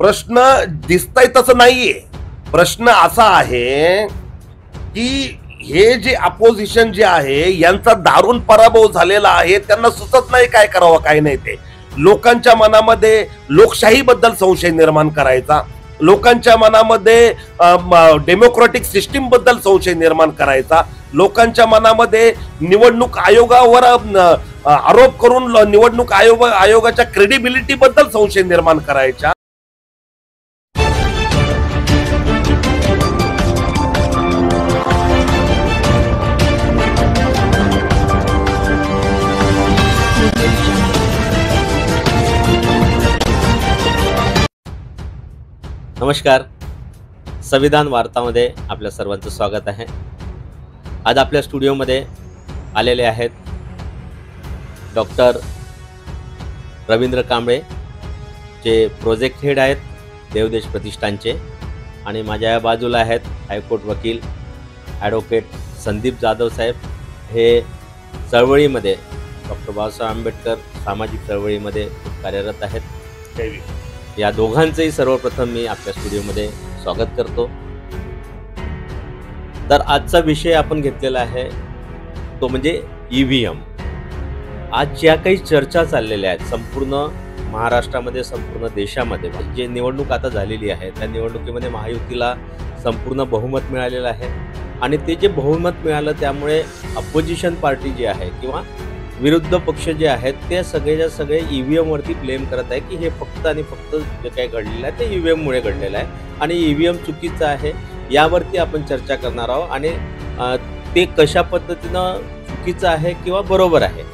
प्रश्न दिसतंय तसं नाहीये. प्रश्न असा आहे की हे जे अपोजिशन जे आहे यांचा दारुण पराभव झालेला आहे. त्यांना सुचत नाही काय करावं काय नाही. ते लोकांच्या मनामध्ये लोकशाही बद्दल संशय निर्माण करायचा, लोकांच्या मनामध्ये डेमोक्रॅटिक सिस्टीम बद्दल संशय निर्माण करायचा, लोकांच्या मनामध्ये निवडणूक आयोगावर आरोप करून निवडणूक आयोगाच्या क्रेडिबिलिटी बद्दल संशय निर्माण करायचा. नमस्कार, संविधान वार्तामध्ये आपल्या सर्वांचं स्वागत आहे. आज आपल्या स्टुडिओमध्ये आलेले आहेत डॉक्टर रवींद्र कांबळे, जे प्रोजेक्ट हेड आहेत देवदेश प्रतिष्ठानचे, आणि माझ्या या बाजूला आहेत हायकोर्ट वकील ॲडव्होकेट संदीप जाधव साहेब. हे चळवळीमध्ये डॉक्टर बाबासाहेब आंबेडकर सामाजिक चळवळीमध्ये कार्यरत आहेत. या दोघांचंही सर्वप्रथम मी आपल्या स्टुडिओमध्ये स्वागत करतो. तर आजचा विषय आपण घेतलेला आहे तो म्हणजे EVM. आज ज्या काही चर्चा चाललेल्या आहेत संपूर्ण महाराष्ट्रामध्ये, संपूर्ण देशामध्ये, जे निवडणूक आता झालेली आहे त्या निवडणुकीमध्ये महायुतीला संपूर्ण बहुमत मिळालेलं आहे. आणि ते जे बहुमत मिळालं त्यामुळे अपोजिशन पार्टी जी आहे किंवा विरुद्ध पक्ष जे आहेत ते सगळेच्या सगळे EVM वरती ब्लेम करत आहे की हे फक्त आणि फक्त जे काही घडलेलं आहे ते EVM मुळे घडलेलं आहे आणि EVM चुकीचं आहे. यावरती आपण चर्चा करणार आहोत आणि ते कशा पद्धतीनं चुकीचं आहे किंवा बरोबर आहे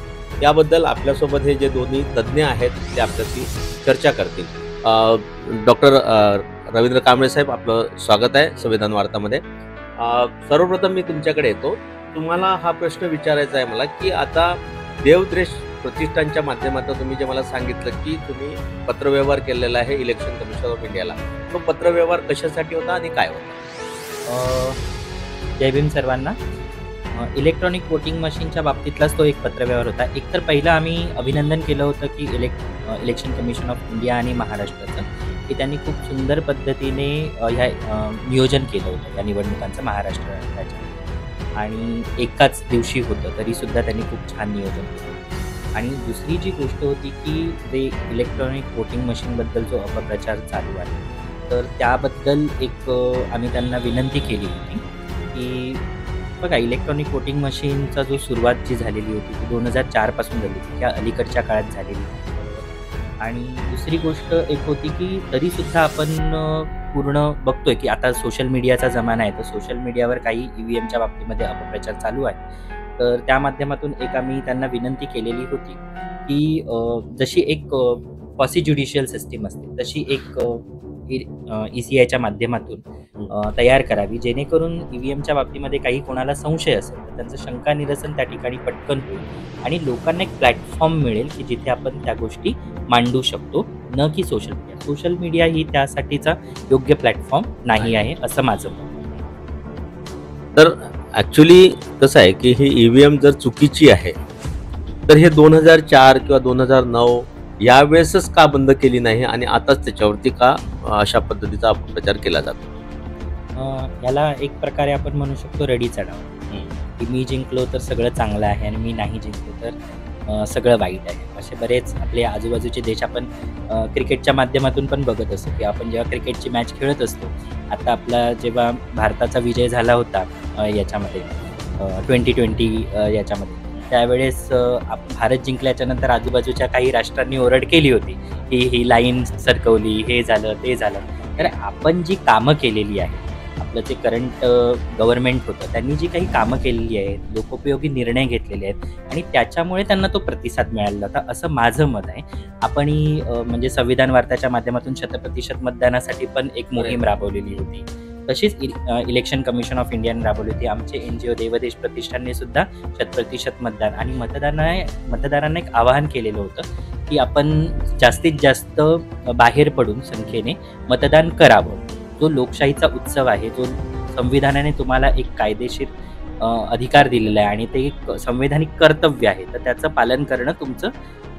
याबद्दल आपल्यासोबत हे जे दोन्ही तज्ज्ञ आहेत ते आपल्याशी चर्चा करतील. डॉक्टर रवींद्र कांबळे साहेब, आपलं स्वागत आहे संविधान वार्तामध्ये. सर्वप्रथम मी तुमच्याकडे येतो. तुम्हाला हा प्रश्न विचारायचा आहे मला की आता देवदेश प्रतिष्ठानच्या माध्यमातून तुम्ही जे मला सांगितलं की तुम्ही पत्रव्यवहार केलेला आहे इलेक्शन कमिशन ऑफ इंडियाला, तो पत्रव्यवहार कशासाठी होता आणि काय होता? जय भीम सर्वांना. इलेक्ट्रॉनिक वोटिंग मशीनच्या बाबतीतलाच तो एक पत्रव्यवहार होता. एकतर पहिलं आम्ही अभिनंदन केलं होतं की इलेक्शन कमिशन ऑफ इंडिया आणि महाराष्ट्राचं, की त्यांनी खूप सुंदर पद्धतीने ह्या नियोजन केलं होतं या निवडणुकांचं महाराष्ट्र राज्यात, आणि एकाच दिवशी होतं तरीसुद्धा त्यांनी खूप छान नियोजन केलं. आणि दुसरी जी गोष्ट होती की जे इलेक्ट्रॉनिक वोटिंग मशीनबद्दल जो अपप्रचार चालू आहे तर त्याबद्दल एक आम्ही त्यांना विनंती केली होती की बघा, इलेक्ट्रॉनिक वोटिंग मशीनचा जो सुरुवात जी झालेली होती ती 2004 पासून झाली होती, त्या अलीकडच्या काळात झालेली होती. आणि दुसरी गोष्ट एक होती की तरीसुद्धा आपण पूर्ण बघतोय की आता सोशल मीडियाचा जमाना आहे, तर सोशल मीडियावर काही EVMच्या बाबतीमध्ये अपप्रचार चालू आहे. तर त्या माध्यमातून एक आम्ही त्यांना विनंती केलेली होती की जशी एक क्वासी ज्युडिशियल सिस्टीम असते तशी एक ECIच्या माध्यमातून तयार करावी, जेणेकरून EVMच्या बाबतीमध्ये काही कोणाला संशय असेल तर त्यांचं शंका निरसन त्या ठिकाणी पटकन होईल आणि लोकांना एक प्लॅटफॉर्म मिळेल की जिथे आपण त्या गोष्टी मांडू शकतो, न की सोशल मीडिया. सोशल मीडिया ही त्यासाठीचा योग्य प्लॅटफॉर्म नाही आहे असं माझं मत. तर ॲक्च्युली कसं आहे की ही EVM जर चुकीची आहे तर हे 2004 किंवा 2009 यावेळेसच का बंद केली नाही आणि आताच त्याच्यावरती का अशा पद्धतीचा अपप्रचार केला जातो? याला एक प्रकारे आपण म्हणू शकतो रडीचा डाव, की मी जिंकलो तर सगळं चांगलं आहे आणि मी नाही जिंकलो तर सगळं वाईट आहे. असे बरेच आपले आजूबाजूचे देश आपण क्रिकेटच्या माध्यमातून पण बघत असतो की आपण जेव्हा क्रिकेटची मॅच खेळत असतो, आता आपला जेव्हा भारताचा विजय झाला होता याच्यामध्ये 2020 याच्यामध्ये, त्यावेळेस भारत जिंकल्याच्या नंतर आजूबाजूच्या काही राष्ट्रांनी ओरड केली होती की ही लाईन सरकवली, हे झालं ते झालं. तर आपण जी कामं केलेली आहेत, आपलं जे करंट गव्हर्नमेंट होतं त्यांनी जी काही कामं केलेली आहेत, लोकोपयोगी निर्णय घेतलेले आहेत आणि त्याच्यामुळे त्यांना तो प्रतिसाद मिळाला होता असं माझं मत आहे. आपणही म्हणजे संविधान वार्ताच्या माध्यमातून 100% मतदानासाठी पण एक मोहीम राबवलेली होती. तशीच इलेक्शन कमिशन ऑफ इंडियाने राबवली होती. आमचे NGO देवदेश प्रतिष्ठानने सुद्धा 100% मतदान आणि मतदारांना एक आवाहन केलेलं होतं की आपण जास्तीत जास्त बाहेर पडून संख्येने मतदान करावं. जो लोकशाहीचा उत्सव आहे, जो संविधानाने तुम्हाला एक कायदेशीर अधिकार दिलेला आहे आणि ते एक संवैधानिक कर्तव्य आहे, तर त्याचं पालन करणं तुमचं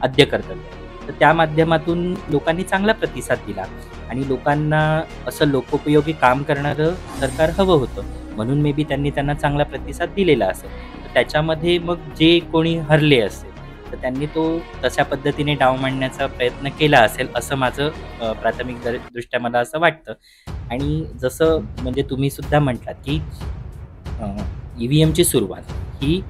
आद्य कर्तव्य आहे. तर त्या माध्यमातून लोकांनी चांगला प्रतिसाद दिला आणि लोकांना असं लोकोपयोगी काम करणारं सरकार हवं होतं, म्हणून मे बी त्यांना चांगला प्रतिसाद दिलेला असेल. तर त्याच्यामध्ये मग जे कोणी हरले असेल तर त्यांनी तो तशा पद्धतीने डाव मांडण्याचा प्रयत्न केला असेल, असं माझं प्राथमिक दृष्ट्या मला असं वाटतं. आणि जसं म्हणजे तुम्ही सुद्धा म्हटलात की EVMची सुरुवात ही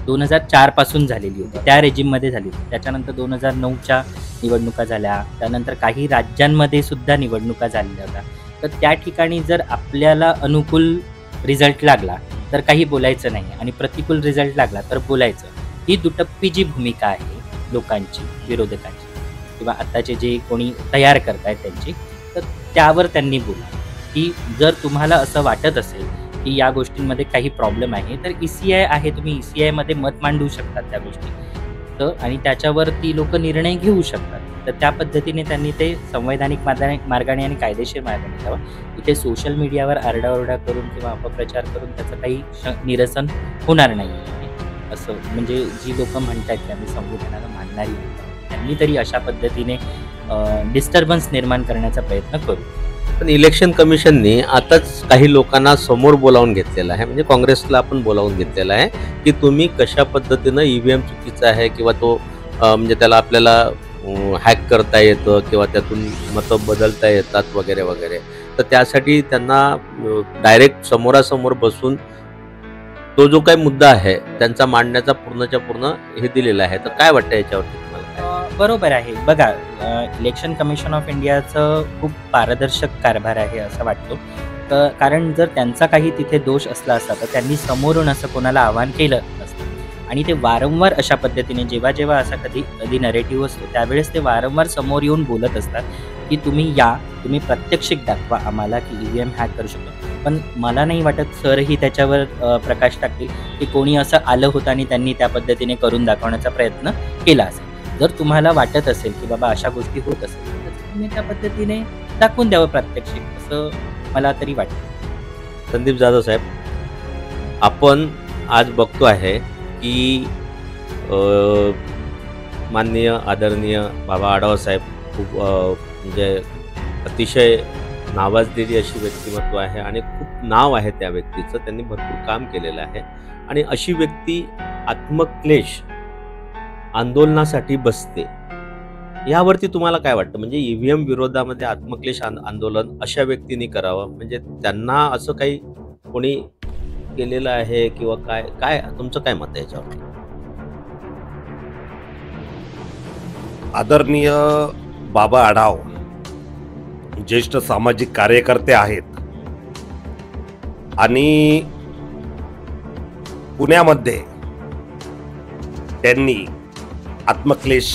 2004 पासून झालेली होती, त्या रेजिममध्ये झाली होती. त्याच्यानंतर 2009च्या निवडणुका झाल्या, त्यानंतर काही राज्यांमध्ये सुद्धा निवडणुका झालेल्या होत्या. तर त्या ठिकाणी जर आपल्याला अनुकूल रिझल्ट लागला तर काही बोलायचं नाही आणि प्रतिकूल रिझल्ट लागला तर बोलायचं. ही दुटप्पी जी भूमिका आहे लोकांची, विरोधकांची किंवा आत्ताचे जे कोणी तयार करतायत त्यांची, तर त्यावर त्यांनी बोला की जर तुम्हाला असं वाटत असेल की या गोष्टींमध्ये काही प्रॉब्लेम आहे तर ECI आहे, तुम्ही ECIमध्ये मत मांडू शकतात त्या गोष्टी तर, आणि त्याच्यावर ती लोक निर्णय घेऊ शकतात. तर त्या पद्धतीने त्यांनी ते संवैधानिक मार्गाने आणि कायदेशीर मार्गाने घ्यावं. इथे सोशल मीडियावर आरडाओरडा करून किंवा अपप्रचार करून त्याचं काही निरसन होणार नाही असं. म्हणजे जी लोक म्हणतात की आम्ही संविधानाला मानणारी लोकं, त्यांनी तरी अशा पद्धतीने डिस्टर्बन्स निर्माण करण्याचा प्रयत्न करू. पण इलेक्शन कमिशननी आताच काही लोकांना समोर बोलावून घेतलेलं आहे, म्हणजे काँग्रेसला आपण बोलावून घेतलेलं आहे की तुम्ही कशा पद्धतीनं EVM चुकीचा आहे किंवा तो म्हणजे त्याला आपल्याला हॅक करता येतं किंवा त्यातून मतं बदलता येतात वगैरे वगैरे. तर त्यासाठी त्यांना डायरेक्ट समोरासमोर बसून तो जो काही मुद्दा आहे त्यांचा मांडण्याचा पूर्णच्या पूर्ण हे दिलेला आहे. तर काय वाटतं याच्यावरती तुम्हाला? बरोबर आहे. बघा, इलेक्शन कमिशन ऑफ इंडियाचं खूप पारदर्शक कारभार आहे असं वाटतो. कारण जर त्यांचा काही तिथे दोष असला असता तर त्यांनी समोरून असं कोणाला आवाहन केलं नसतं. आणि ते वारंवार अशा पद्धतीने जेव्हा असा कधी नरेटिव्ह असतो त्यावेळेस ते वारंवार समोर येऊन बोलत असतात की तुम्ही प्रात्यक्षिक दाखवा आम्हाला की EVM हॅक करू शकतो. पण मला नाही वाटत सरही त्याच्यावर प्रकाश टाकतील की कोणी असं आलं होतं आणि त्यांनी त्या पद्धतीने करून दाखवण्याचा प्रयत्न केला असेल. जर तुम्हाला वाटत असेल की बाबा अशा गोष्टी होत असेल तर तुम्ही त्या पद्धतीने दाखवून द्यावं प्रात्यक्षिक, असं मला तरी वाटतं. संदीप जाधव साहेब, आपण आज बघतो आहे की माननीय आदरणीय बाबा आढाव साहेब खूप म्हणजे अतिशय नावाजलेली अशी व्यक्तिमत्व आहे आणि खूप नाव आहे त्या व्यक्तीचं, त्यांनी भरपूर काम केलेलं आहे. आणि अशी व्यक्ती आत्मक्लेश आंदोलनासाठी बसते, यावरती तुम्हाला काय वाटतं? म्हणजे EVM विरोधामध्ये आत्मक्लेश आंदोलन अशा व्यक्तींनी करावं, म्हणजे त्यांना असं काही कोणी केलेलं आहे किंवा काय काय तुमचं काय मत आहे याच्यावर? आदरणीय बाबा आढाव ज्येष्ठ सामाजिक कार्यकर्ते आहेत आणि पुण्यामध्ये त्यांनी आत्मक्लेश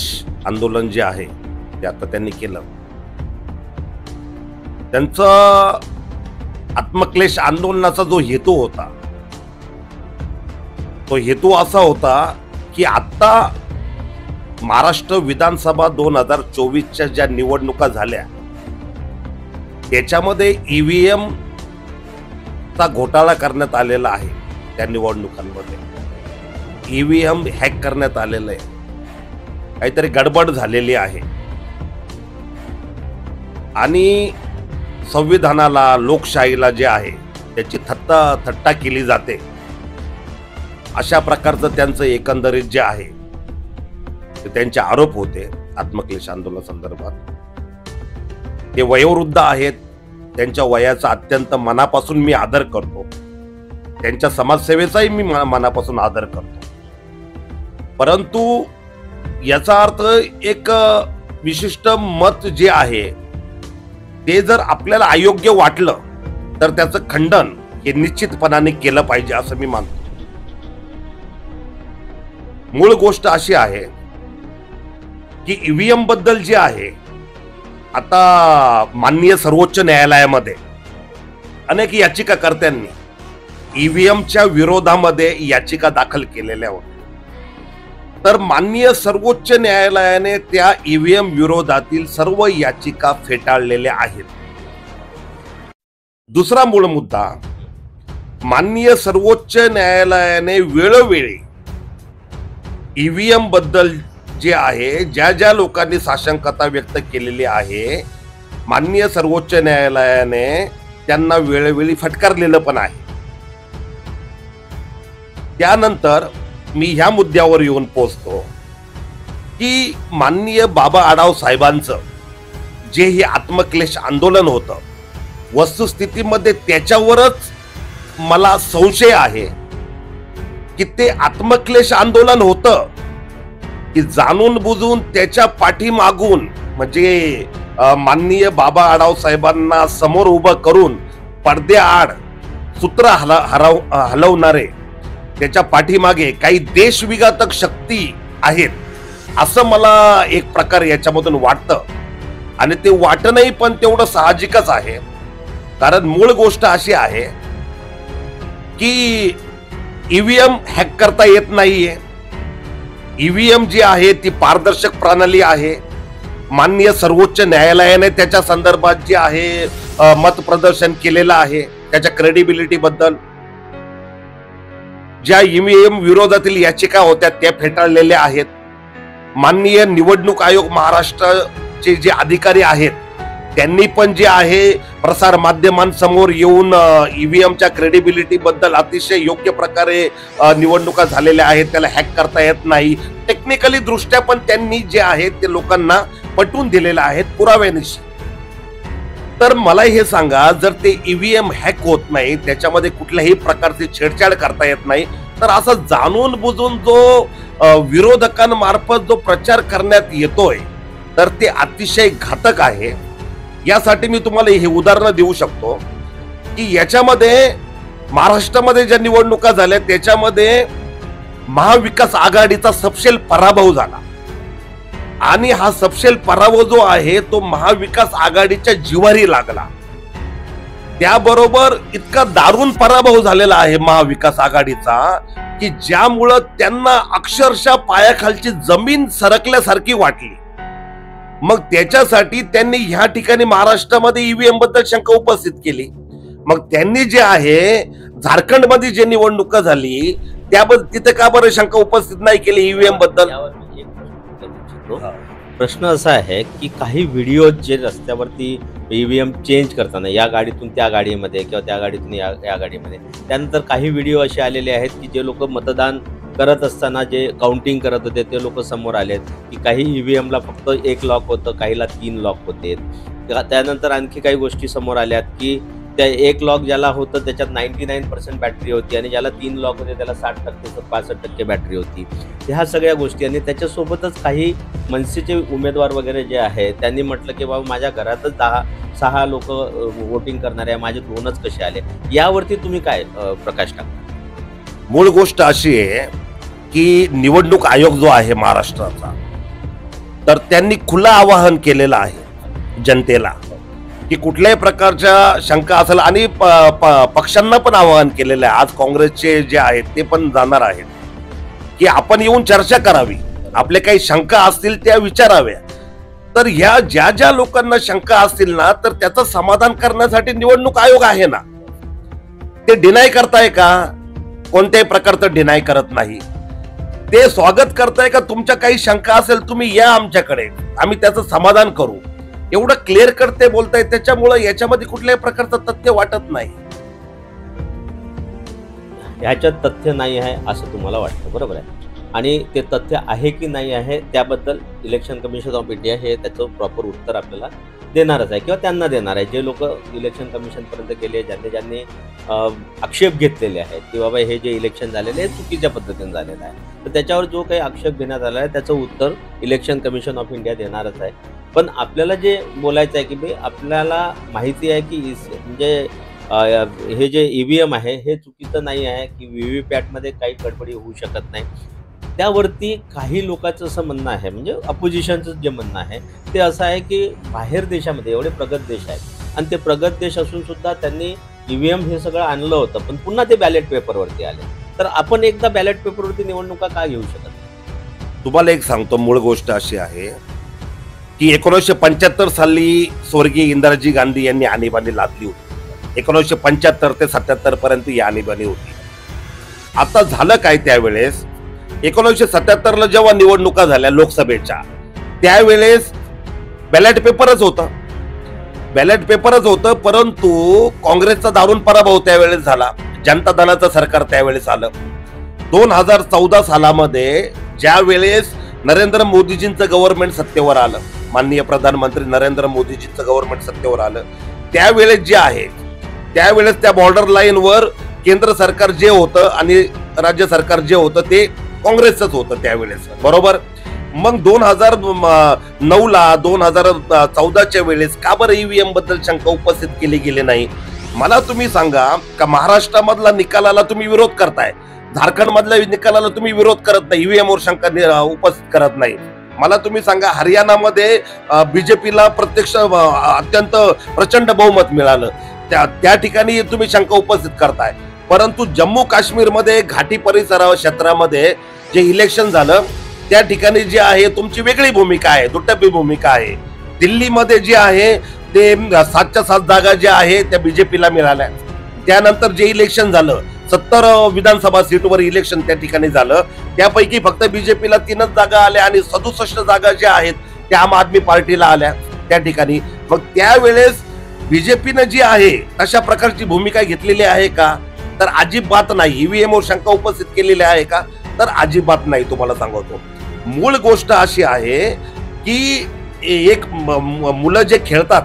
आंदोलन जे आहे ते आता त्यांनी केलं. त्यांचा आत्मक्लेश आंदोलनाचा जो हेतू होता तो हेतू असा होता की आता महाराष्ट्र विधानसभा 2024च्या ज्या निवडणुका झाल्या त्याच्यामध्ये EVM चा घोटाळा करण्यात आलेला आहे. त्या निवडणुकांमध्ये EVM हॅक करण्यात आलेलं आहे, काहीतरी गडबड झालेली आहे आणि संविधानाला, लोकशाहीला जे आहे त्याची थट्टा केली जाते. अशा प्रकारचं त्यांचं एकंदरीत जे आहे ते त्यांचे आरोप होते आत्मक्लेश आंदोलन संदर्भात. ते वयोवृद्ध आहेत, त्यांच्या वयाचा अत्यंत मनापासून मी आदर करतो, त्यांच्या समाजसेवेचाही मी मनापासून आदर करतो. परंतु याचा अर्थ एक विशिष्ट मत जे आहे ते जर आपल्याला अयोग्य वाटलं तर त्याचं खंडन हे निश्चितपणाने केलं पाहिजे असं मी मानतो. मूळ गोष्ट अशी आहे की EVM बद्दल जे आहे आता माननीय सर्वोच्च न्यायालयामध्ये अनेक याचिकाकर्त्यांनी EVMच्या विरोधामध्ये याचिका दाखल केलेल्या होत्या. तर माननीय सर्वोच्च न्यायालयाने त्या EVM विरोधातील सर्व याचिका फेटाळलेल्या आहेत. दुसरा मूळ मुद्दा, माननीय सर्वोच्च न्यायालयाने वेळोवेळी EVM बद्दल जे आहे, ज्या ज्या लोकांनी साशंकता व्यक्त केलेली आहे, माननीय सर्वोच्च न्यायालयाने त्यांना वेळोवेळी फटकारलेलं पण आहे. त्यानंतर मी ह्या मुद्द्यावर येऊन पोहोचतो की माननीय बाबा आढाव साहेबांचं जे हे आत्मक्लेश आंदोलन होतं, वस्तुस्थितीमध्ये त्याच्यावरच मला संशय आहे की ते आत्मक्लेश आंदोलन होतं की जाणून बुजून त्याच्या पाठीमागून म्हणजे माननीय बाबा आढाव साहेबांना समोर उभं करून पडद्याआड सूत्र हलवणारे त्याच्या पाठीमागे काही देशविघातक शक्ती आहेत, असं मला एक प्रकार याच्यामधून वाटतं. आणि ते वाटणंही पण तेवढं साहजिकच आहे, कारण मूळ गोष्ट अशी आहे की ईव्हीएम हॅक करता येत नाहीये. ईव्हीएम जी आहे ती पारदर्शक प्रणाली आहे. माननीय सर्वोच्च न्यायालयाने त्याच्या संदर्भात जे आहे मत प्रदर्शन केलेलं आहे, त्याच्या क्रेडिबिलिटी बद्दल. ज्या ईव्हीएम विरोधातील याचिका होत्या त्या फेटाळलेल्या आहेत. माननीय निवडणूक आयोग महाराष्ट्राचे जे अधिकारी आहेत त्यांनी पण जे आहे प्रसार माध्यमांसमोर येऊन ईव्हीएमच्या क्रेडिबिलिटी बद्दल अतिशय योग्य प्रकारे निवडणुका झालेल्या आहेत, त्याला हॅक करता येत नाही, टेक्निकली दृष्ट्या पण त्यांनी जे आहे ते लोकांना पटवून दिलेलं आहेत पुराव्यानिशी. तर मला हे सांगा, जर ते ईव्हीएम हॅक होत नाही, त्याच्यामध्ये कुठल्याही प्रकारची छेडछाड करता येत नाही, तर असं जाणून बुजून जो विरोधकांमार्फत जो प्रचार करण्यात येतोय तर ते अतिशय घातक आहे. यासाठी मी तुम्हाला हे उदाहरण देऊ शकतो की याच्यामध्ये महाराष्ट्रामध्ये ज्या निवडणुका झाल्या त्याच्यामध्ये महाविकास आघाडीचा सपशेल पराभव झाला आणि हा सपशेल पराभव जो आहे तो महाविकास आघाडीच्या जिव्हारी लागला. त्याबरोबर इतका दारुण पराभव झालेला आहे महाविकास आघाडीचा की ज्यामुळं त्यांना अक्षरशः पायाखालची जमीन सरकल्यासारखी वाटली. मग त्याच्यासाठी त्यांनी ह्या ठिकाणी महाराष्ट्रामध्ये ईव्हीएम बद्दल शंका उपस्थित केली. मग त्यांनी जे आहे झारखंडमध्ये जे निवडणुका झाली त्याबद्दल तिथे का बरं शंका उपस्थित नाही केली ईव्हीएम बद्दल? प्रश्न असा आहे की काही व्हिडिओ जे रस्त्यावरती ईव्हीएम चेंज करताना या गाडीतून त्या गाडीमध्ये किंवा त्या गाडीतून या गाडीमध्ये, त्यानंतर काही व्हिडिओ असे आलेले आहेत की जे लोक मतदान करत असताना जे काउंटिंग करत होते ते लोक समोर आलेत की काही ईव्हीएमला फक्त 1 लॉक होतं, काहीला 3 लॉक होते. त्यानंतर आणखी काही गोष्टी समोर आल्यात की त्या 1 लॉक ज्याला होतं त्याच्यात 99% बॅटरी होती आणि ज्याला 3 लॉक होते त्याला 60% 65% बॅटरी होती. ह्या सगळ्या गोष्टी आणि त्याच्यासोबतच काही मनसेचे उमेदवार वगैरे जे आहे त्यांनी म्हटलं की बाबा माझ्या घरातच 6 लोक वोटिंग करणारे आहे, माझे 2च कसे आले. यावरती तुम्ही काय प्रकाश टाकता? मूळ गोष्ट अशी आहे की निवडणूक आयोग जो आहे महाराष्ट्राचा तर त्यांनी खुलं आवाहन केलेलं आहे जनतेला की कुठल्याही प्रकारच्या शंका असेल आणि पक्षांना पण आवाहन केलेलं आहे. आज काँग्रेसचे जे आहेत ते पण जाणार आहेत की आपण येऊन चर्चा करावी, आपले काही शंका असतील त्या विचाराव्या. तर ह्या ज्या ज्या लोकांना शंका असतील ना तर त्याचं समाधान करण्यासाठी निवडणूक आयोग आहे ना. ते डिनाय करताय का? कोणत्याही प्रकारचं डिनाय करत नाही. ते स्वागत करताय का तुमच्या काही शंका असेल तुम्ही या आमच्याकडे, आम्ही त्याचं समाधान करू, एवढं क्लिअर करते बोलताय. त्याच्यामुळे याच्यामध्ये कुठल्याही प्रकारचं तथ्य वाटत नाही. ह्याच्यात तथ्य नाही आहे असं तुम्हाला वाटतं, बरोबर आहे? आणि ते तथ्य आहे की नाही आहे त्याबद्दल इलेक्शन कमिशन ऑफ इंडिया हे त्याचं प्रॉपर उत्तर आपल्याला देणारच आहे किंवा त्यांना देणार आहे. जे लोक इलेक्शन कमिशनपर्यंत गेले, ज्यांनी आक्षेप घेतलेले आहेत की बाबा हे जे इलेक्शन झालेले आहे चुकीच्या पद्धतीने झालेलं आहे, तर त्याच्यावर जो काही आक्षेप घेण्यात आला आहे त्याचं उत्तर इलेक्शन कमिशन ऑफ इंडिया देणारच आहे. पण आपल्याला जे बोलायचं आहे की आपल्याला माहिती आहे की म्हणजे हे जे ईव्हीएम आहे हे चुकीचं नाही आहे की व्हीव्हीपॅटमध्ये काही गडबडी होऊ शकत नाही. त्यावरती काही लोकांचं असं म्हणणं आहे, म्हणजे अपोजिशनचं जे म्हणणं आहे ते असं आहे की बाहेर देशामध्ये एवढे प्रगत देश आहेत आणि ते प्रगत देश असून सुद्धा त्यांनी ईव्हीएम हे सगळं आणलं होतं पण पुन्हा ते बॅलेट पेपरवरती आले, तर आपण एकदा बॅलेट पेपरवरती निवडणुका का घेऊ शकत नाही? तुम्हाला एक सांगतो, मूळ गोष्ट अशी आहे की 1975 साली स्वर्गीय इंदिराजी गांधी यांनी आणीबाणी लादली होती. 1975 ते 77 पर्यंत ही आणीबाणी होती. आता झालं काय त्यावेळेस 1977ला जेव्हा निवडणुका झाल्या लोकसभेच्या, त्यावेळेस बॅलेट पेपरच होतं, परंतु काँग्रेसचा दारुण पराभव त्यावेळेस झाला. जनता दलाचं सरकार त्यावेळेस आलं. 2014 सालामध्ये ज्या वेळेस नरेंद्र मोदीजींचं गव्हर्नमेंट सत्तेवर आलं, माननीय प्रधानमंत्री नरेंद्र मोदीजींचं गव्हर्नमेंट सत्तेवर आलं, त्यावेळेस जे आहे त्यावेळेस त्या बॉर्डर लाईनवर केंद्र सरकार जे होतं आणि राज्य सरकार जे होतं ते काँग्रेसच होतं त्यावेळेस, बरोबर. मग 2009ला 2014च्या वेळेस का बरं ईव्हीएम बद्दल शंका उपस्थित केली गेली नाही? मला तुम्ही सांगा का महाराष्ट्रामधला निकालाला तुम्ही विरोध करताय, झारखंड मधल्या निकालाला तुम्ही विरोध करत नाही, ईव्हीएम वर शंका उपस्थित करत नाही. मला तुम्ही सांगा हरियाणामध्ये बीजेपीला प्रत्यक्ष अत्यंत प्रचंड बहुमत मिळालं, त्या ठिकाणी तुम्ही शंका उपस्थित करताय. परंतु जम्मू काश्मीरमध्ये घाटी परिसर क्षेत्रामध्ये जे इलेक्शन झालं त्या ठिकाणी जे आहे तुमची वेगळी भूमिका आहे, दुटप्पी भूमिका आहे. दिल्लीमध्ये जे आहे ते 7च्या 7 जागा ज्या आहे त्या बीजेपीला मिळाल्या. त्यानंतर जे इलेक्शन झालं 70 विधानसभा सीटवर इलेक्शन त्या ठिकाणी झालं, त्यापैकी फक्त बीजेपीला 3च जागा आल्या आणि 67 जागा ज्या आहेत त्या आम आदमी पार्टीला आल्या त्या ठिकाणी. मग त्यावेळेस बीजेपीनं जी आहे अशा प्रकारची भूमिका घेतलेली आहे का? तर अजिबात नाही. ईव्हीएम वर शंका उपस्थित केलेली आहे का? तर अजिबात नाही. तुम्हाला सांगतो, मूळ गोष्ट अशी आहे की एक मुलं जे खेळतात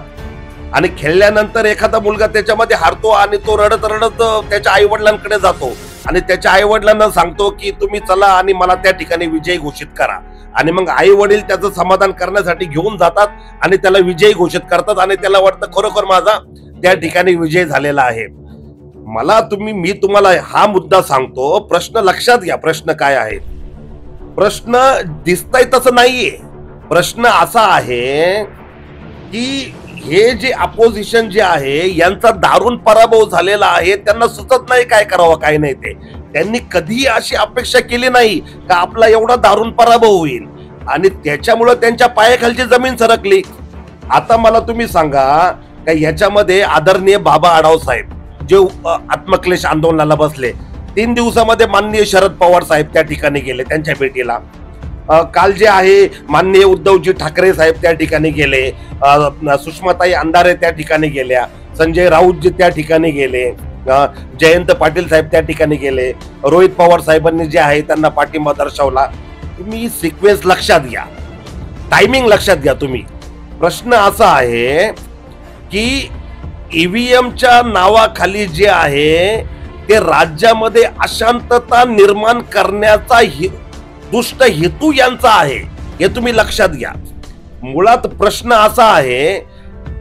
आणि खेळल्यानंतर एखादा मुलगा त्याच्यामध्ये हारतो आणि तो रडत रडत त्याच्या आई वडिलांकडे जातो आणि त्याच्या आई वडिलांना सांगतो की तुम्ही चला आणि मला त्या ठिकाणी विजयी घोषित करा. आणि मग आई वडील त्याचं समाधान करण्यासाठी घेऊन जातात आणि त्याला विजयी घोषित करतात आणि त्याला वाटतं खरोखर माझा त्या ठिकाणी विजय झालेला आहे. मी तुम्हाला हा मुद्दा सांगतो, प्रश्न लक्षात घ्या. प्रश्न काय आहे? प्रश्न दिसतंय तसं नाहीये. प्रश्न असा आहे की हे जे अपोजिशन जे आहे यांचा दारुण पराभव झालेला आहे. त्यांना सुचत नाही काय करावं काय नाही ते. त्यांनी कधीही अशी अपेक्षा केली नाही का आपला एवढा दारुण पराभव होईल आणि त्याच्यामुळे त्यांच्या पायाखालची जमीन सरकली. आता मला तुम्ही सांगा का याच्यामध्ये आदरणीय बाबा आढाव साहेब जे आत्मक्लेश आंदोलनाला बसले, 3 दिवसामध्ये माननीय शरद पवार साहेब त्या ठिकाणी गेले त्यांच्या भेटीला. काल जे आहे माननीय उद्धवजी ठाकरे साहेब त्या ठिकाणी गेले, सुषमाताई अंधारे त्या ठिकाणी गेल्या, संजय राऊतजी त्या ठिकाणी गेले, जयंत पाटील साहेब त्या ठिकाणी गेले, रोहित पवार साहेबांनी जे आहे त्यांना पाठिंबा दर्शवला. तुम्ही सिक्वेन्स लक्षात घ्या, टायमिंग लक्षात घ्या तुम्ही. प्रश्न असा आहे की ईव्हीएमच्या नावाखाली जे आहे ते राज्यामध्ये अशांतता निर्माण करण्याचा दुष्ट हेतू यांचा आहे, हे तुम्ही लक्षात घ्या. मुळात प्रश्न असा आहे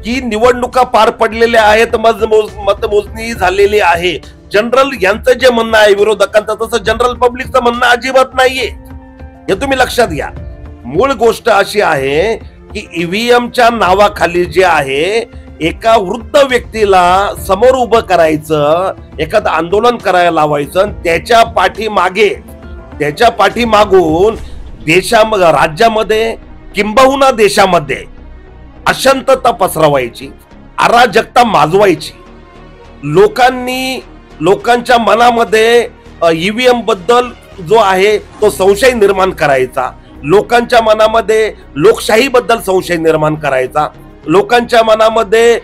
की निवडणुका पार पडलेल्या आहेत, मतमोजणी झालेली आहे. जनरल यांचं जे म्हणणं आहे विरोधकांचं, तसं जनरल पब्लिकचं म्हणणं अजिबात नाहीये, हे तुम्ही लक्षात घ्या. मूळ गोष्ट अशी आहे की ईव्हीएमच्या नावाखाली जे आहे एका वृद्ध व्यक्तीला समोर उभं करायचं, एखादं आंदोलन करायला लावायचं, त्याच्या पाठीमागून राज्यामध्ये किंबहुना देशामध्ये अशांतता पसरवायची, अराजकता माजवायची. लोकांच्या मनामध्ये ईव्हीएम बद्दल जो आहे तो संशय निर्माण करायचा, लोकांच्या मनामध्ये लोकशाही बद्दल संशय निर्माण करायचा, लोकांच्या मनामध्ये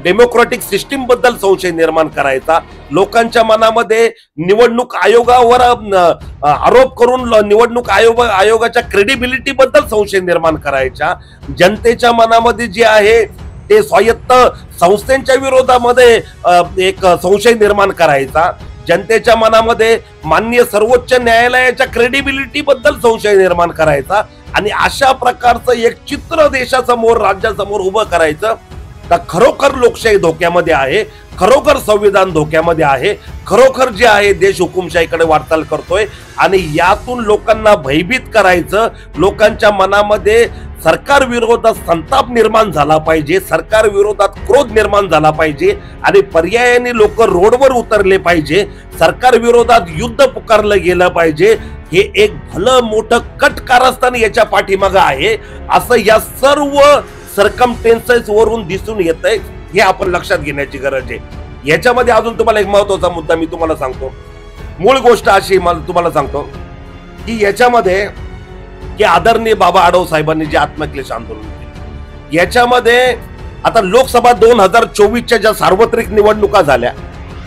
डेमोक्रॅटिक सिस्टीम बद्दल संशय निर्माण करायचा, लोकांच्या मनामध्ये निवडणूक आयोगावर आरोप करून निवडणूक आयोगाच्या क्रेडिबिलिटी बद्दल संशय निर्माण करायचा, जनतेच्या मनामध्ये जे आहे ते स्वायत्त संस्थांच्या विरोधामध्ये एक संशय निर्माण करायचा, जनतेच्या मनामध्ये माननीय सर्वोच्च न्यायालयाच्या क्रेडिबिलिटी बद्दल संशय निर्माण करायचा. आणि अशा प्रकारचं एक चित्र देशासमोर राज्यासमोर उभं करायचं तर खरोखर लोकशाही धोक्यामध्ये आहे, खरोखर संविधान धोक्यामध्ये आहे, खरोखर जे आहे देश हुकुमशाहीकडे वाटचाल करतोय. आणि यातून लोकांना भयभीत करायचं, लोकांच्या मनामध्ये सरकार विरोधात संताप निर्माण झाला पाहिजे, सरकार विरोधात क्रोध निर्माण झाला पाहिजे आणि पर्यायाने लोक रोडवर उतरले पाहिजे, सरकार विरोधात युद्ध पुकारलं गेलं पाहिजे. हे एक भलं मोठं कट कारस्थान याच्या पाठीमागं आहे असं या सर्व सर्कमस्टेन्सेस वरून दिसून येतंय. हे आपण लक्षात घेण्याची गरज आहे. याच्यामध्ये अजून तुम्हाला एक महत्वाचा मुद्दा मी तुम्हाला सांगतो. मूळ गोष्ट अशी मला तुम्हाला सांगतो की याच्यामध्ये की आदरणीय बाबा आढाव साहेबांनी जे आत्मक्लेश आंदोलन केलं, याच्यामध्ये आता लोकसभा 2024च्या ज्या सार्वत्रिक निवडणुका झाल्या,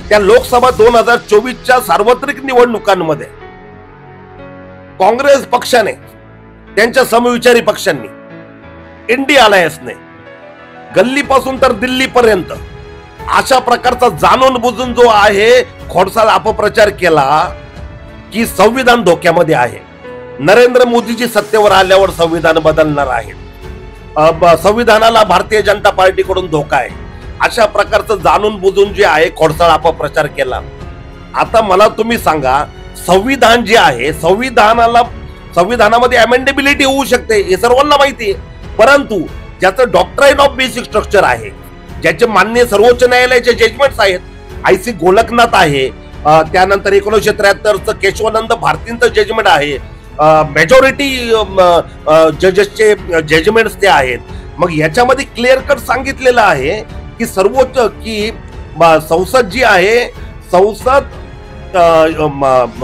त्या लोकसभा 2024च्या सार्वत्रिक निवडणुकांमध्ये काँग्रेस पक्षाने, त्यांच्या समविचारी पक्षांनी, इंडिया अलायन्सने गल्लीपासून तर दिल्लीपर्यंत अशा प्रकारचा जाणून बुजून जो आहे खोडसाळ अपप्रचार केला की संविधान धोक्यामध्ये आहे, नरेंद्र मोदीजी सत्तेवर आल्यावर संविधान बदलणार आहे, संविधानाला भारतीय जनता पार्टीकडून धोका आहे, अशा प्रकारचं जाणून बुजून जे आहे खोडसाळ अपप्रचार केला. आता मला तुम्ही सांगा, संविधान जे आहे, संविधानामध्ये अमेंडेबिलिटी होऊ शकते हे सर्वांना माहिती आहे, परंतु ज्याचं डॉक्ट्राईन ऑफ बेसिक स्ट्रक्चर आहे, ज्याचे मान्य सर्वोच्च न्यायालयाचे जजमेंट्स आहेत, आयसी गोलकनाथ आहे, त्यानंतर 1973चं केशवानंद भारतींचं जजमेंट आहे, मेजॉरिटी जजेसचे जजमेंट्स ते आहेत. मग याच्यामध्ये क्लिअर कट सांगितलेलं आहे की सर्वोच्च की संसद जी आहे, संसद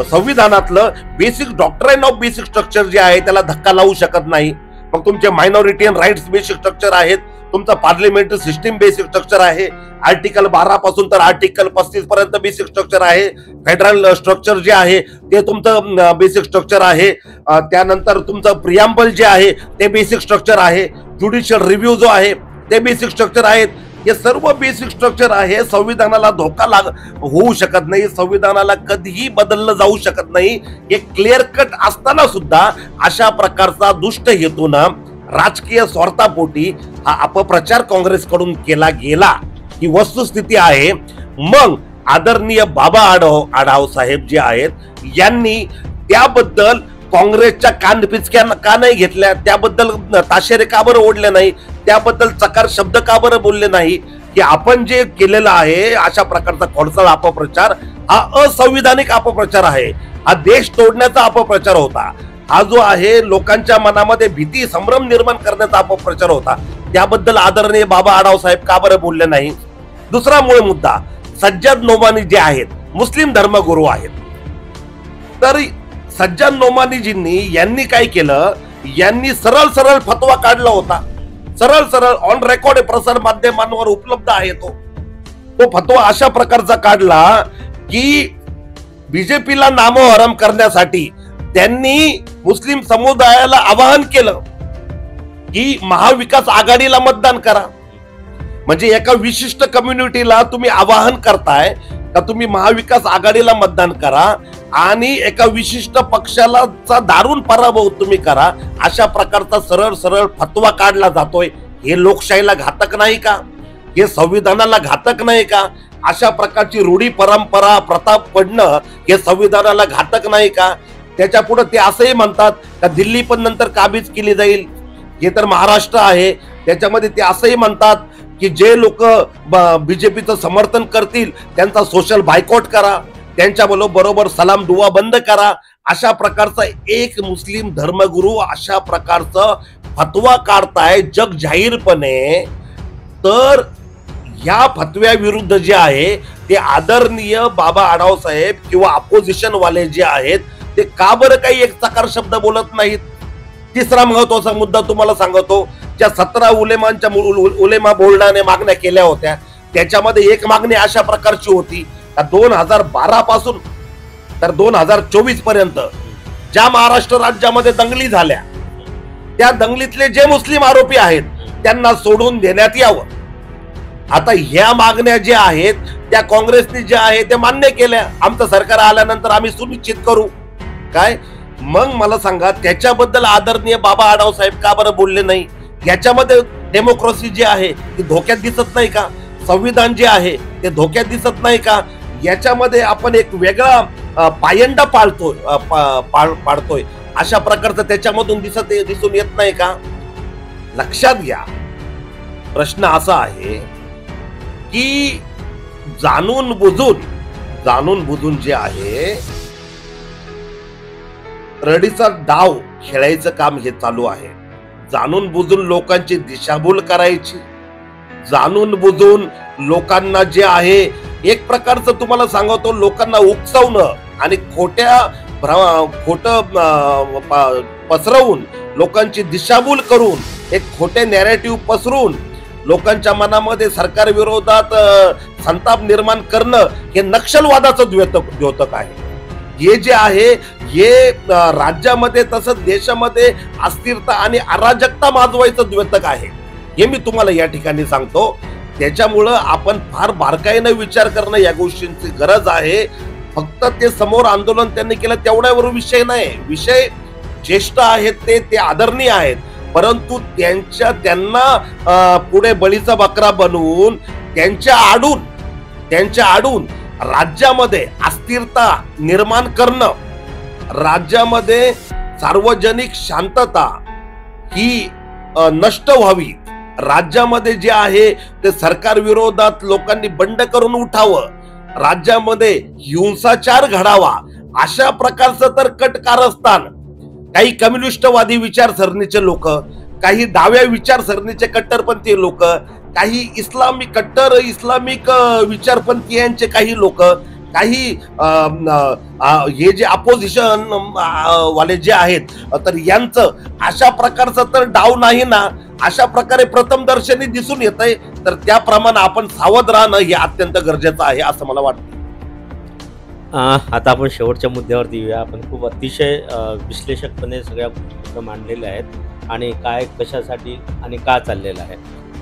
संविधानातलं basic doctrine of basic structure जे आहे त्याला धक्का लावू शकत नाही. मग तुमचे minority and rights basic structure आहेत, तुमचं पार्लिमेंटरी सिस्टीम बेसिक स्ट्रक्चर आहे, आर्टिकल 12 पासून तर आर्टिकल 35 पर्यंत बेसिक स्ट्रक्चर आहे, फेडरल स्ट्रक्चर जे आहे ते तुमचं बेसिक स्ट्रक्चर आहे, त्यानंतर तुमचं प्रियांबल जे आहे ते बेसिक स्ट्रक्चर आहे, ज्युडिशियल रिव्ह्यू जो आहे ते बेसिक स्ट्रक्चर आहेत. हे सर्व बेसिक स्ट्रक्चर आहे, संविधानाला धोका होऊ शकत नाही, संविधानाला कधीही बदललं जाऊ शकत नाही. हे क्लिअर कट असताना सुद्धा अशा प्रकारचा दुष्ट हेतूनं राजकीय स्वार्थापोटी हा अपप्रचार काँग्रेसकडून केला गेला ही वस्तुस्थिती आहे. मग आदरणीय बाबा आढाव साहेब जे आहेत यांनी त्याबद्दल काँग्रेसच्या कानपिचक्या का नाही घेतल्या, त्याबद्दल ताशेरे का बरं ओढले नाही, त्याबद्दल चकार शब्द का बरं बोलले नाही की आपण जे केलेलं आहे अशा प्रकारचा खोडसाळ अपप्रचार हा असंविधानिक अपप्रचार आहे, हा देश तोडण्याचा अपप्रचार होता, हा जो आहे लोकांच्या मनामध्ये भीती संभ्रम निर्माण करण्याचा अपप्रचार होता, त्याबद्दल आदरणीय बाबा आढाव साहेब का बरं बोलले नाही. दुसरा मूळ मुद्दा, सज्जद नोमानी जे आहेत मुस्लिम धर्मगुरू आहेत, तर सज्जद नोमानीजींनी यांनी काय केलं, यांनी सरळ सरळ फतवा काढला होता, सरळ सरळ ऑन रेकॉर्ड प्रसार माध्यमांवर उपलब्ध आहे तो फतवा अशा प्रकारचा काढला की बीजेपीला नामोहरम करण्यासाठी त्यांनी मुस्लिम समुदायाला आवाहन केलं की महाविकास आघाडीला मतदान करा. म्हणजे एका विशिष्ट कम्युनिटीला तुम्ही आवाहन करताय का तुम्ही महाविकास आघाडीला मतदान करा आणि एका विशिष्ट पक्षाला दारुण पराभव तुम्ही करा, अशा प्रकारचा सरळ सरळ फतवा काढला जातोय. हे लोकशाहीला घातक नाही का, हे संविधानाला घातक नाही का, अशा प्रकारची रूढी परंपरा प्रताप पडणं हे संविधानाला घातक नाही का. त्याच्या पुढे ते असंही म्हणतात का दिल्ली पण नंतर काबीज केली जाईल, हे तर महाराष्ट्र आहे. त्याच्यामध्ये ते असंही म्हणतात की जे लोक बीजेपीचं समर्थन करतील त्यांचा सोशल बायकॉट करा, त्यांच्या बरोबर सलाम दुवा बंद करा. अशा प्रकारचा एक मुस्लिम धर्मगुरू अशा प्रकारचं फतवा काढताय जग जाहीरपणे, तर या फतव्याविरुद्ध जे आहे ते आदरणीय बाबा आढाव साहेब किंवा अपोजिशन वाले जे आहेत ते का बरं काही एक चकार शब्द बोलत नाहीत. तिसरा महत्वाचा मुद्दा तुम्हाला सांगतो, ज्या 17 उलेमा बोर्डाने मागण्या केल्या होत्या त्याच्यामध्ये एक मागणी अशा प्रकारची होती का 2012 पासून तर 2024 पर्यंत ज्या महाराष्ट्र राज्यामध्ये दंगली झाल्या त्या दंगलीतले जे मुस्लिम आरोपी आहेत त्यांना सोडून देण्यात यावं. आता ह्या मागण्या ज्या आहेत त्या काँग्रेसने ज्या आहे त्या मान्य केल्या, आमचं सरकार आल्यानंतर आम्ही सुनिश्चित करू काय. मग मला सांगा त्याच्याबद्दल आदरणीय बाबा आढाव साहेब का बरं बोलले नाही. याच्यामध्ये डेमोक्रेसी जी आहे ती धोक्यात दिसत नाही का, संविधान जे आहे ते धोक्यात दिसत नाही का. याच्यामध्ये आपण एक वेगळा पायंडा पाडतोय अशा प्रकारचं त्याच्यामधून दिसून येत नाही का. लक्षात घ्या, प्रश्न असा आहे की जाणून बुजून जे आहे रडीचा डाव खेळायचं काम हे चालू आहे. जाणून बुजून लोकांची दिशाभूल करायची, जाणून बुजून लोकांना जे आहे एक प्रकारचं तुम्हाला सांगतो लोकांना उकसवणं आणि खोट्या खोटं पसरवून, लोकांची दिशाभूल करून, एक खोटे नॅरेटिव्ह पसरून लोकांच्या मनामध्ये सरकार विरोधात संताप निर्माण करणं हे नक्षलवादाचं द्योतक आहे. हे जे आहे हे राज्यामध्ये तसंच देशामध्ये अस्थिरता आणि अराजकता माजवायचं द्योतक आहे, हे मी तुम्हाला या ठिकाणी सांगतो. त्याच्यामुळं आपण फार बारकाईनं विचार करणं या गोष्टींची गरज आहे. फक्त ते समोर आंदोलन त्यांनी केलं तेवढ्यावर विषय नाही. विषय ज्येष्ठ आहेत, ते आदरणीय आहेत, परंतु त्यांना पुढे बळीचा बकरा बनवून त्यांच्या आडून राज्यामध्ये अस्थिरता निर्माण करणं, राज्यामध्ये सार्वजनिक शांतता ही नष्ट व्हावी, राज्यामध्ये जे आहे ते सरकार विरोधात लोकांनी बंड करून उठावं, राज्यामध्ये हिंसाचार घडावा, अशा प्रकारचं तर कट कारस्थान काही कम्युनिस्टवादी विचारसरणीचे लोक, काही डाव्या विचारसरणीचे कट्टरपंथी लोक, काही कट्टर इस्लामिक विचारपंथीयांचे काही लोक, काही हे जे अपोजिशन वाले जे आहेत, तर यांचं अशा प्रकारचं तर डाव नाही ना, अशा प्रकारे प्रथम दर्शनी दिसून येत आहे. तर त्याप्रमाणे आपण सावध राहणं हे अत्यंत गरजेचं आहे असं मला वाटतं. आता आपण शेवटच्या मुद्द्यावरती येऊया. आपण खूप अतिशय विश्लेषकपणे सगळ्या गोष्टी मांडलेल्या आहेत आणि काय कशासाठी आणि का चाललेलं आहे.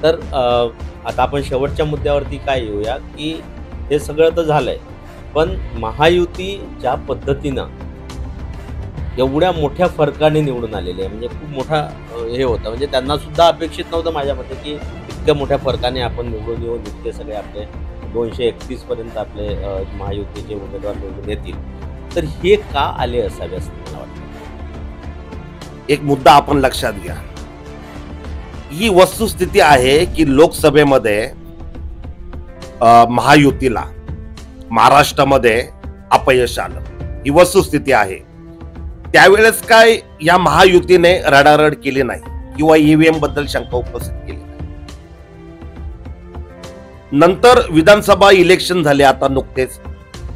तर आता आपण शेवटच्या मुद्द्यावरती काय येऊया की हे सगळं तर झालंय, पण महायुती ज्या पद्धतीनं एवढ्या मोठ्या फरकाने निवडून आलेले आहे, म्हणजे खूप मोठा हे होतं, म्हणजे त्यांना सुद्धा अपेक्षित नव्हतं माझ्या मते की इतक्या मोठ्या फरकाने आपण निवडून येऊन इतके सगळे आपले 231 पर्यंत आपले महायुतीचे उमेदवार निवडून येतील. तर हे का आले असावे असं मला वाटतं. एक मुद्दा आपण लक्षात घ्या. ही वस्तुस्थिती आहे की लोकसभेमध्ये महायुतीला महाराष्ट्रामध्ये अपयश आलं, ही वस्तुस्थिती आहे. त्यावेळेस काय या महायुतीने रडारड केली नाही किंवा ईव्हीएम बद्दल शंका उपस्थित केली नाही. नंतर विधानसभा इलेक्शन झाले आता नुकतेच,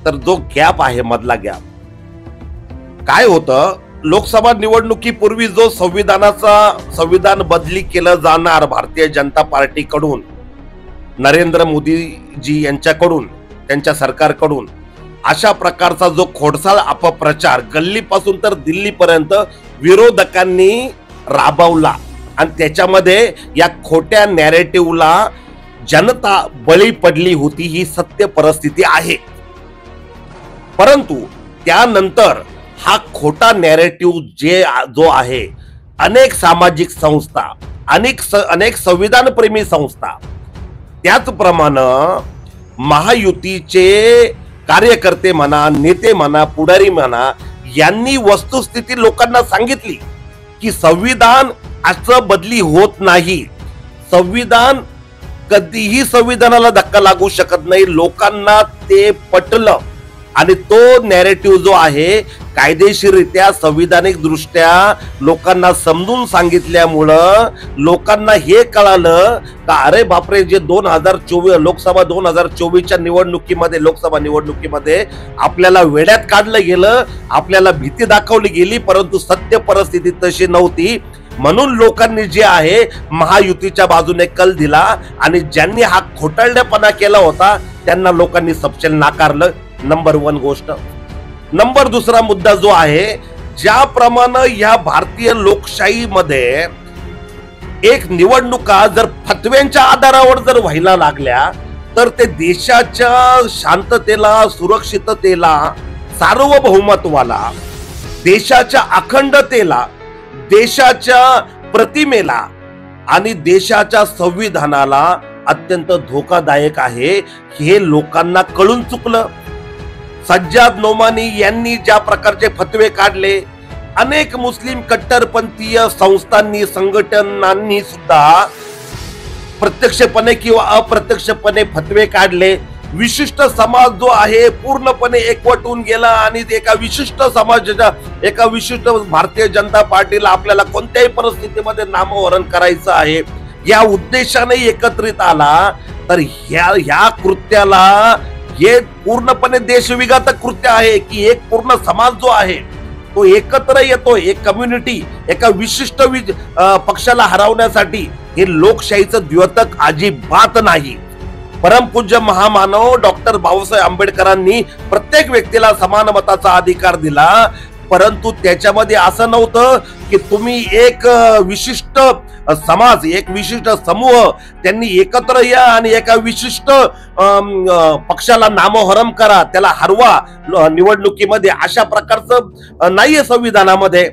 तर जो गॅप आहे मधला गॅप काय होतं, लोकसभा निवडणुकीपूर्वी जो संविधान बदली केलं जाणार भारतीय जनता पार्टीकडून, नरेंद्र मोदीजी यांच्याकडून, त्यांच्या सरकारकडून अशा प्रकारचा जो खोडसाळ अपप्रचार गल्लीपासून तर दिल्लीपर्यंत विरोधकांनी राबवला आणि त्याच्यामध्ये या खोट्या नॅरेटिव्हला जनता बळी पडली होती, ही सत्य परिस्थिती आहे. परंतु त्यानंतर हा खोटा नॅरेटिव्ह जो आहे, अनेक सामाजिक संस्था, अनेक संविधानप्रेमी संस्था, त्याचप्रमाणे महायुतीचे कार्यकर्ते म्हणा, नेते म्हणा, पुढारी म्हणा, यांनी वस्तुस्थिती लोकांना सांगितली की संविधान असं बदली होत नाही, कधीही संविधानाला धक्का लागू शकत नाही. लोकांना ते पटलं आणि तो नॅरेटिव्ह जो आहे कायदेशीररित्या संविधानिक दृष्ट्या लोकांना समजून सांगितल्यामुळं लोकांना हे कळालं का अरे बापरे, जे 2024 लोकसभा 2024च्या लोकसभा निवडणुकीमध्ये आपल्याला वेड्यात काढलं गेलं, आपल्याला भीती दाखवली गेली, परंतु सत्य परिस्थिती तशी नव्हती. म्हणून लोकांनी जे आहे महायुतीच्या बाजूने कल दिला आणि ज्यांनी हा खोटारडेपणा केला होता त्यांना लोकांनी सपशेल नाकारलं. नंबर 1 गोष्ट. नंबर 2 मुद्दा जो आहे, ज्याप्रमाणे या भारतीय लोकशाहीमध्ये एक निवडणुका जर फतव्यांच्या आधारावर जर व्हायला लागल्या तर ते देशाच्या शांततेला, सुरक्षिततेला, सार्वभौमत्वाला, देशाच्या अखंडतेला, देशाच्या प्रतिमेला आणि देशाच्या संविधानाला अत्यंत धोकादायक आहे. हे लोकांना कळून चुकलं. सज्जाद नोमानी यांनी ज्या प्रकारचे फतवे काढले, अनेक मुस्लिम कट्टरपंथीय संस्थांनी, संघटनांनी सुद्धा प्रत्यक्षपणे किंवा अप्रत्यक्षपणे फतवे काढले. विशिष्ट समाज जो आहे पूर्णपणे एकवटून गेला आणि एका विशिष्ट समाजाच्या, एका विशिष्ट भारतीय जनता पार्टीला आपल्याला कोणत्याही परिस्थितीमध्ये नामोहरण करायचं आहे या उद्देशाने एकत्रित आला. तर ह्या कृत्याला हे पूर्णपणे देशविघातक कृत्य आहे की एक पूर्ण समाज जो आहे तो एकत्र येतो, एक कम्युनिटी एका विशिष्ट पक्षाला हरवण्यासाठी. हे लोकशाहीचं द्योतक अजिबात नाही. परमपूज्य महामानव डॉक्टर बाबासाहेब आंबेडकरांनी प्रत्येक व्यक्तीला समान मताचा अधिकार दिला, परंतु त्याच्यामध्ये असं नव्हतं की तुम्ही एक विशिष्ट समाज, एक विशिष्ट समूह त्यांनी एकत्र या आणि एका विशिष्ट पक्षाला नामोहरम करा, त्याला हरवा निवडणुकीमध्ये. अशा प्रकारचं नाहीये संविधानामध्ये.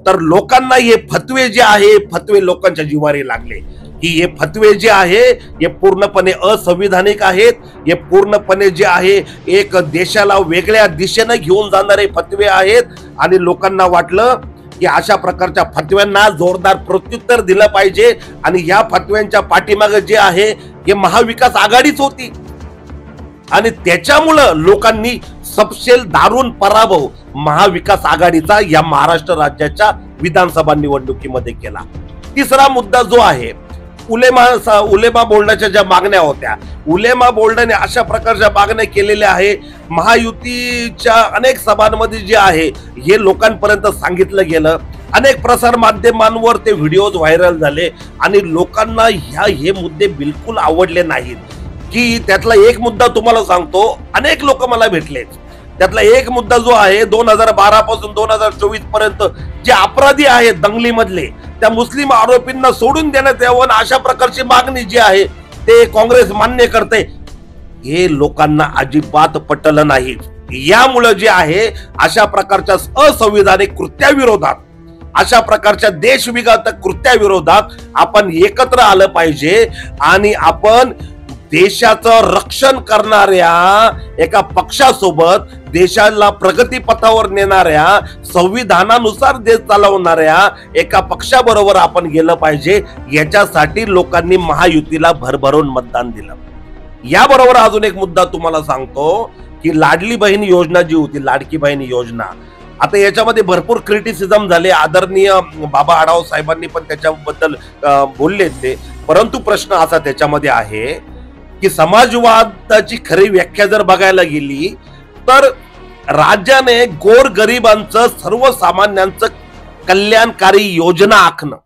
तर लोकांना हे फतवे जे आहे, फतवे लोकांच्या जिव्हारी लागले की हे फतवे जे आहे हे पूर्णपणे असंविधानिक आहेत. हे पूर्णपणे जे आहे एक देशाला वेगळ्या दिशेने घेऊन जाणारे फतवे आहेत. आणि लोकांना वाटलं की अशा प्रकारच्या फतव्यांना जोरदार प्रत्युत्तर दिलं पाहिजे. आणि या फतव्यांच्या पाठीमागे जे आहे हे महाविकास आघाडीच होती. आणि त्याच्यामुळं लोकांनी सपशेल दारुण पराभव महाविकास आघाडीचा या महाराष्ट्र राज्याच्या विधानसभा निवडणुकीमध्ये केला. तिसरा मुद्दा जो आहे, उलेमा बोर्डाच्या ज्या मागण्या होत्या, उलेमा बोर्डाने अशा प्रकारच्या मागण्या केलेल्या आहे. महायुतीच्या अनेक सभांमध्ये जे आहे हे लोकांपर्यंत सांगितलं गेलं. अनेक प्रसार माध्यमांवर ते व्हिडिओज व्हायरल झाले आणि लोकांना हे मुद्दे बिलकुल आवडले नाहीत. की त्यातला एक मुद्दा तुम्हाला सांगतो, अनेक लोक मला भेटले. त्यातला एक मुद्दा जो आहे 2012 पासून 2024 पर्यंत जे अपराधी आहेत दंगलीमधले, त्या मुस्लिम आरोपींना सोडून देण्यात यावं अशा प्रकारची मागणी जी आहे ते काँग्रेस मान्य करते. हे लोकांना अजिबात पटलं नाही. यामुळे जे आहे अशा प्रकारच्या असंविधानिक कृत्याविरोधात, अशा प्रकारच्या देशविघातक कृत्याविरोधात आपण एकत्र आलं पाहिजे. आणि आपण देशाचं रक्षण करणाऱ्या एका पक्षासोबत, देशाला प्रगती पथावर नेणाऱ्या, संविधानानुसार देश चालवणाऱ्या एका पक्षाबरोबर आपण गेलं पाहिजे. याच्यासाठी लोकांनी महायुतीला भरभरून मतदान दिलं. याबरोबर अजून एक मुद्दा तुम्हाला सांगतो की लाडली बहीण योजना जी होती, लाडकी बहीण योजना, आता याच्यामध्ये भरपूर क्रिटिसिझम झाले. आदरणीय बाबा आढाव साहेबांनी पण त्याच्याबद्दल बोलले ते. परंतु प्रश्न असा त्याच्यामध्ये आहे की समाजवादाची खरी व्याख्या जर बघायला गेली तर राज्याने गोरगरिबांचं, सर्वसामान्यांचं कल्याणकारी योजना आखणं,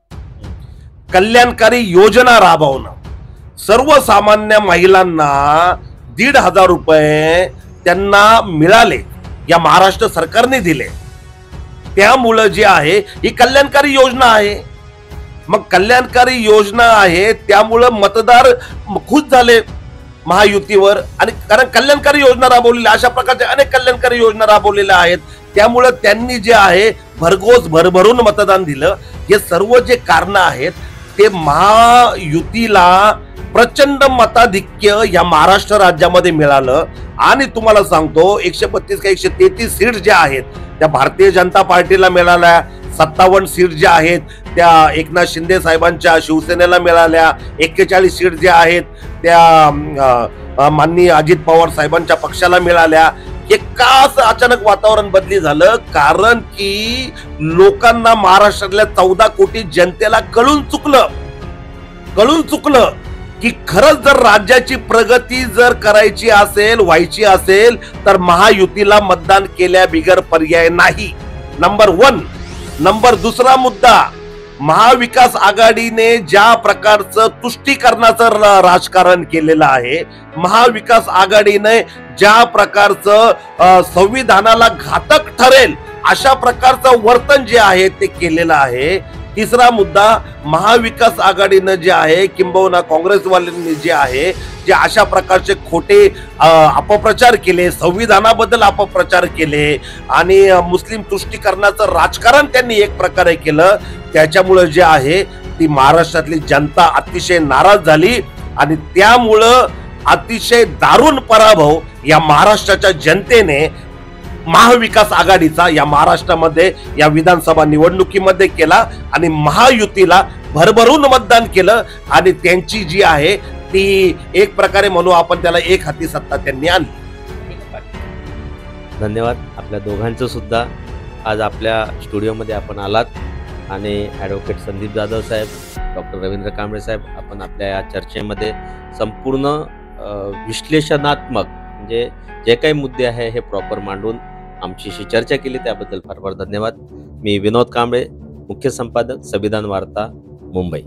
कल्याणकारी योजना राबवणं, सर्वसामान्य महिलांना 1,500 रुपये त्यांना मिळाले, या महाराष्ट्र सरकारने दिले. त्यामुळं जे आहे ही कल्याणकारी योजना आहे. मग कल्याणकारी योजना आहे त्यामुळं मतदार खुश झाले महायुतीवर. आणि कारण कल्याणकारी योजना राबवलेल्या, अशा प्रकारच्या अनेक कल्याणकारी योजना राबवलेल्या आहेत, त्यामुळं त्यांनी जे आहे भरभरून मतदान दिलं. हे सर्व जे कारण आहेत ते महायुतीला प्रचंड मताधिक्य या महाराष्ट्र राज्यामध्ये मिळालं. आणि तुम्हाला सांगतो 132 का 133 सीट ज्या आहेत त्या भारतीय जनता पार्टीला मिळाल्या. 57 सीट ज्या आहेत त्या एकनाथ शिंदे साहेबांच्या शिवसेनेला मिळाल्या. 41 सीट ज्या आहेत त्या माननीय अजित पवार साहेबांच्या पक्षाला मिळाल्या. हे का असं अचानक वातावरण बदली झालं? कारण की लोकांना, महाराष्ट्रातल्या 14 कोटी जनतेला कळून चुकलं की खरंच जर राज्याची प्रगती जर करायची असेल, व्हायची असेल तर महायुतीला मतदान केल्या बिगर पर्याय नाही. नंबर 1. नंबर 2 मुद्दा, महाविकास आघाडीने ज्या प्रकारचं तुष्टीकरणाचं राजकारण केलेलं आहे, महाविकास आघाडीने ज्या प्रकारचं संविधानाला घातक ठरेल अशा प्रकारचं वर्तन जे आहे ते केलेलं आहे. 3 मुद्दा, महाविकास आघाडीनं जे आहे किंबहुना काँग्रेसवाल्यांनी जे आहे जे अशा प्रकारचे खोटे अपप्रचार केले, संविधानाबद्दल अपप्रचार केले आणि मुस्लिम तुष्टीकरणाचं राजकारण त्यांनी एक प्रकारे केलं, त्याच्यामुळे जे आहे ती महाराष्ट्रातली जनता अतिशय नाराज झाली. आणि त्यामुळं अतिशय दारुण पराभव या महाराष्ट्राच्या जनतेने महाविकास आघाडीचा या महाराष्ट्रामध्ये या विधानसभा निवडणुकीमध्ये केला. आणि महायुतीला भरभरून मतदान केलं आणि त्यांची जी आहे ती एक प्रकारे म्हणू आपण त्याला एक हाती सत्ता त्यांनी आणली. धन्यवाद आपल्या दोघांचं सुद्धा. आज आपल्या स्टुडिओमध्ये आपण आलात आणि ॲडव्होकेट संदीप जाधव साहेब, डॉक्टर रवींद्र कांबळे साहेब, आपण आपल्या या चर्चेमध्ये संपूर्ण विश्लेषणात्मक म्हणजे जे काही मुद्दे आहे हे प्रॉपर मांडून आमच्याशी चर्चा केली त्याबद्दल फार फार धन्यवाद. मी विनोद कांबळे, मुख्य संपादक, संविधान वार्ता, मुंबई.